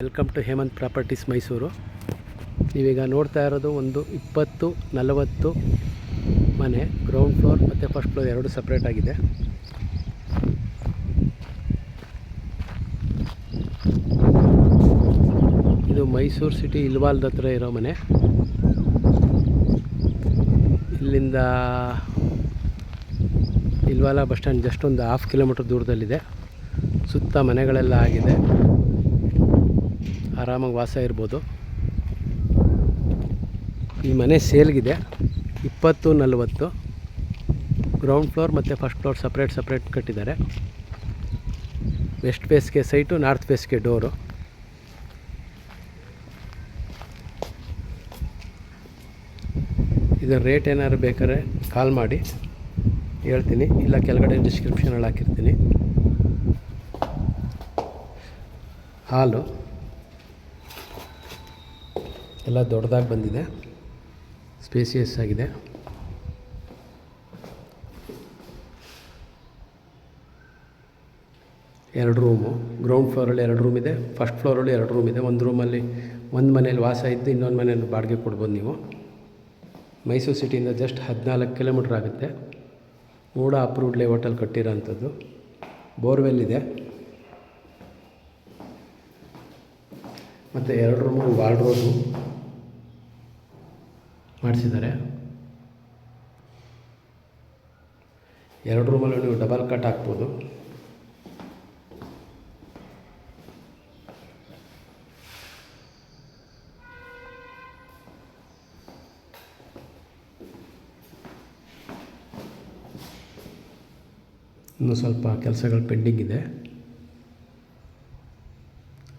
Welcome to Hemant properties Mysuru. ನೀವೀಗ ನೋಡ್ತಾ ಇರೋದು ಒಂದು 20-40 ಮನೆ, ಗ್ರೌಂಡ್ ಫ್ಲೋರ್ ಮತ್ತು ಫಸ್ಟ್ ಫ್ಲೋರ್ ಎರಡು ಸಪ್ರೇಟ್ ಆಗಿದೆ. ಇದು ಮೈಸೂರು ಸಿಟಿ ಇಲ್ವಾಲ್ದ ಹತ್ರ ಇರೋ ಮನೆ. ಇಲ್ಲಿಂದ ಇಲ್ವಾಲ ಬಸ್ ಸ್ಟ್ಯಾಂಡ್ ಜಸ್ಟ್ ಒಂದು 1/2 ಕಿಲೋಮೀಟ್ರ್ ದೂರದಲ್ಲಿದೆ. ಸುತ್ತ ಮನೆಗಳೆಲ್ಲ ಆಗಿದೆ, ಆರಾಮಾಗಿ ವಾಸ ಇರ್ಬೋದು. ಈ ಮನೆ ಸೇಲ್ಗಿದೆ. 20-40 ಗ್ರೌಂಡ್ ಫ್ಲೋರ್ ಮತ್ತು ಫಸ್ಟ್ ಫ್ಲೋರ್ ಸಪ್ರೇಟ್ ಕಟ್ಟಿದ್ದಾರೆ. ವೆಸ್ಟ್ ಫೇಸ್ಗೆ ಸೈಟು, ನಾರ್ತ್ ಫೇಸ್ಗೆ ಡೋರು. ಇದರ ರೇಟ್ ಏನಾದ್ರು ಬೇಕಾದ್ರೆ ಕಾಲ್ ಮಾಡಿ ಹೇಳ್ತೀನಿ, ಇಲ್ಲ ಕೆಳಗಡೆ ಡಿಸ್ಕ್ರಿಪ್ಷನಲ್ಲಿ ಹಾಕಿರ್ತೀನಿ. ಹಾಲು ಎಲ್ಲ ದೊಡ್ಡದಾಗಿ ಬಂದಿದೆ, ಸ್ಪೇಸಿಯಸ್ ಆಗಿದೆ. ಎರಡು ರೂಮು, ಗ್ರೌಂಡ್ ಫ್ಲೋರಲ್ಲಿ 2 ರೂಮ್ ಇದೆ, ಫಸ್ಟ್ ಫ್ಲೋರಲ್ಲಿ 2 ರೂಮ್ ಇದೆ. ಒಂದು ರೂಮಲ್ಲಿ ಒಂದು ಮನೇಲಿ ವಾಸ ಇದ್ದು ಇನ್ನೊಂದು ಮನೇಲಿ ಬಾಡಿಗೆ ಕೊಡ್ಬೋದು ನೀವು. ಮೈಸೂರು ಸಿಟಿಯಿಂದ ಜಸ್ಟ್ 14 ಕಿಲೋಮೀಟ್ರ್ ಆಗುತ್ತೆ. ಮೂಡ ಅಪ್ರೂವ್ಡ್ ಲೇಔಟಲ್ಲಿ ಕಟ್ಟಿರೋ ಅಂಥದ್ದು. ಬೋರ್ವೆಲ್ ಇದೆ ಮತ್ತು 2 ರೂಮು ವಾರ್ಡ್ರೋಬು ಮಾಡಿಸಿದ್ದಾರೆ. 2 ರೂಮಲ್ಲೂ ನೀವು ಡಬಲ್ ಕಟ್ ಹಾಕ್ಬೋದು. ಇನ್ನೂ ಸ್ವಲ್ಪ ಕೆಲಸಗಳು ಪೆಂಡಿಂಗ್ ಇದೆ,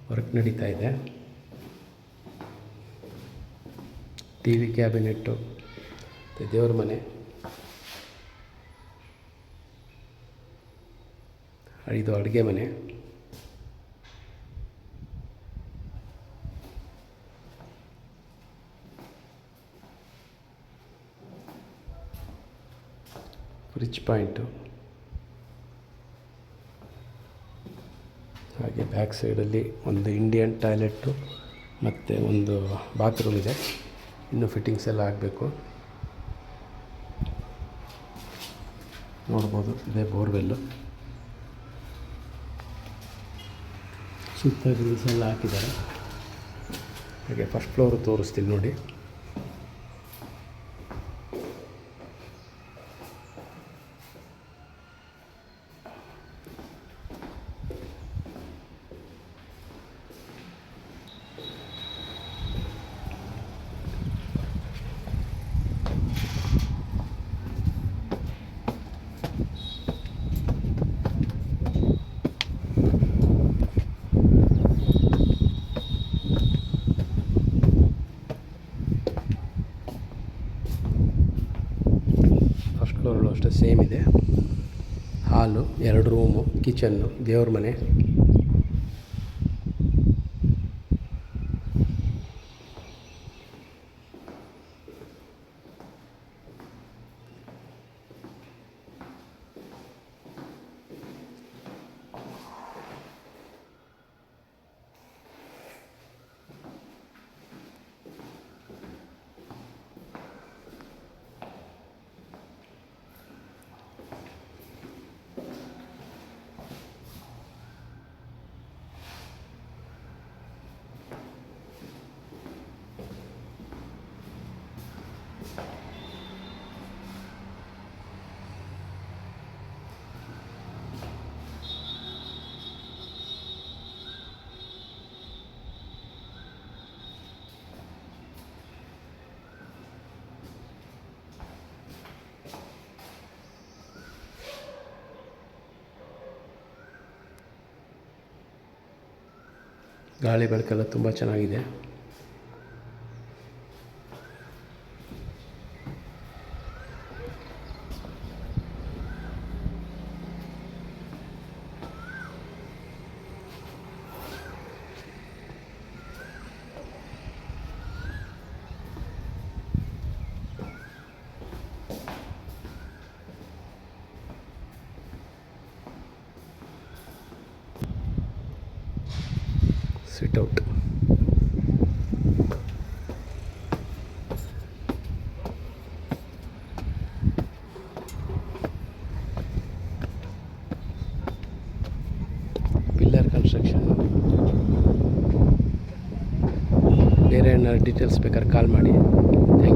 ವರ್ಕ್ ನಡೀತಾ ಇದೆ. ಟಿ ವಿ ಕ್ಯಾಬಿನೆಟ್ಟು, ದೇವ್ರ ಮನೆ, ಇದು ಅಡುಗೆ ಮನೆ. ಫ್ರಿಡ್ಜ್ ಪಾಯಿಂಟು, ಹಾಗೆ ಬ್ಯಾಕ್ ಸೈಡಲ್ಲಿ ಒಂದು ಇಂಡಿಯನ್ ಟಾಯ್ಲೆಟ್ಟು ಮತ್ತು ಒಂದು ಬಾತ್ರೂಮ್ ಇದೆ. ಇನ್ನೂ ಫಿಟ್ಟಿಂಗ್ಸ್ ಎಲ್ಲ ಆಗಬೇಕು. ನೋಡ್ಬೋದು, ಇದೇ ಬೋರ್ವೆಲ್ಲು. ಸುತ್ತ ಗ್ರಿಲ್ಸ್ ಎಲ್ಲ ಹಾಕಿದ್ದಾರೆ. ಹಾಗೆ ಫಸ್ಟ್ ಫ್ಲೋರು ತೋರಿಸ್ತೀನಿ ನೋಡಿ. ಫ್ಲೋರಲ್ಲೂ ಅಷ್ಟೇ ಸೇಮ್ ಇದೆ. ಹಾಲು, 2 ರೂಮು, ಕಿಚನ್ನು, ದೇವ್ರ ಮನೆ. ಗಾಳಿ ಬೆಳಕೆಲ್ಲ ತುಂಬ ಚೆನ್ನಾಗಿದೆ. ಸಿಟ್ಔಟ್. Pillar construction. ಬೇರೆ ಏನಾದ್ರು ಡೀಟೇಲ್ಸ್ ಬೇಕಾದ್ರೆ ಕಾಲ್ ಮಾಡಿ. Thank you.